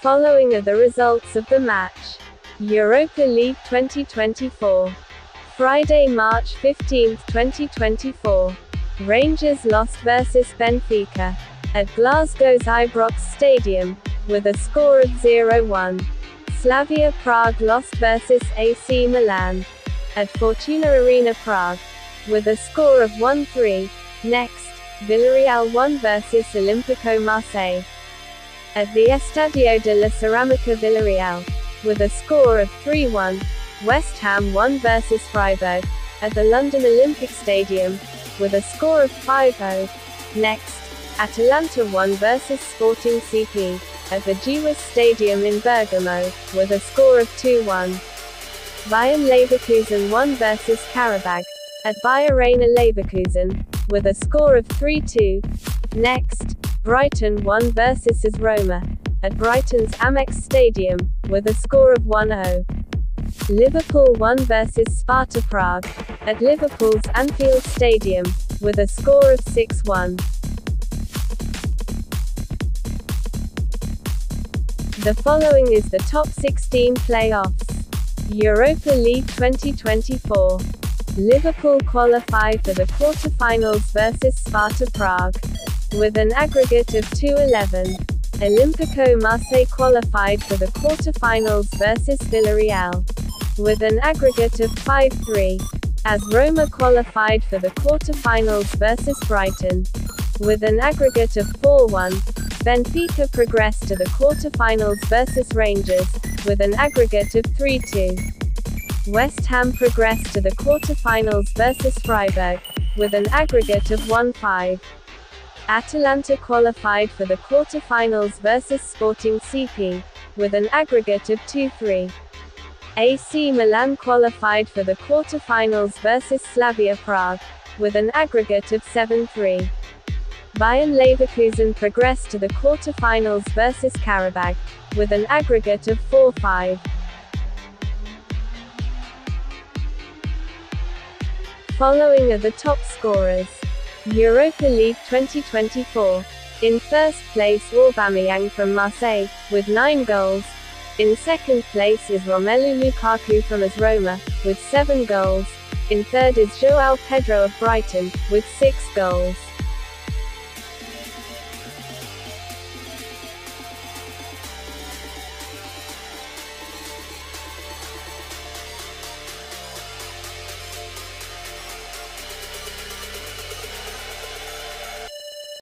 Following are the results of the match. Europa League 2024. Friday, March 15, 2024. Rangers lost versus Benfica at Glasgow's Ibrox Stadium, with a score of 0-1. Slavia Prague lost versus AC Milan at Fortuna Arena Prague, with a score of 1-3. Next, Villarreal won versus Olympico Marseille at the Estadio de la Ceramica Villarreal, with a score of 3-1. West Ham won versus Freiburg at the London Olympic Stadium, with a score of 5-0. Next, Atalanta won versus Sporting CP at the Gewiss Stadium in Bergamo, with a score of 2-1. Bayern Leverkusen won versus Qarabag at Bayern Leverkusen, with a score of 3-2. Next, Brighton won versus Roma at Brighton's Amex Stadium, with a score of 1-0. Liverpool won versus Sparta Prague at Liverpool's Anfield Stadium, with a score of 6-1. The following is the top 16 playoffs. Europa League 2024. Liverpool qualified for the quarter-finals versus Sparta Prague with an aggregate of 2-11. Olympico Marseille qualified for the quarter-finals versus Villarreal with an aggregate of 5-3. As Roma qualified for the quarter-finals versus Brighton with an aggregate of 4-1. Benfica progressed to the quarter-finals versus Rangers with an aggregate of 3-2. West Ham progressed to the quarter-finals versus Freiburg with an aggregate of 1-5. Atalanta qualified for the quarter-finals versus Sporting CP with an aggregate of 2-3. AC Milan qualified for the quarter-finals versus Slavia Prague with an aggregate of 7-3. Bayern Leverkusen progressed to the quarter-finals versus Qarabag with an aggregate of 4-5. Following are the top scorers. Europa League 2024. In first place Aubameyang from Marseille, with 9 goals. In second place is Romelu Lukaku from AS Roma, with 7 goals. In third is João Pedro of Brighton, with 6 goals.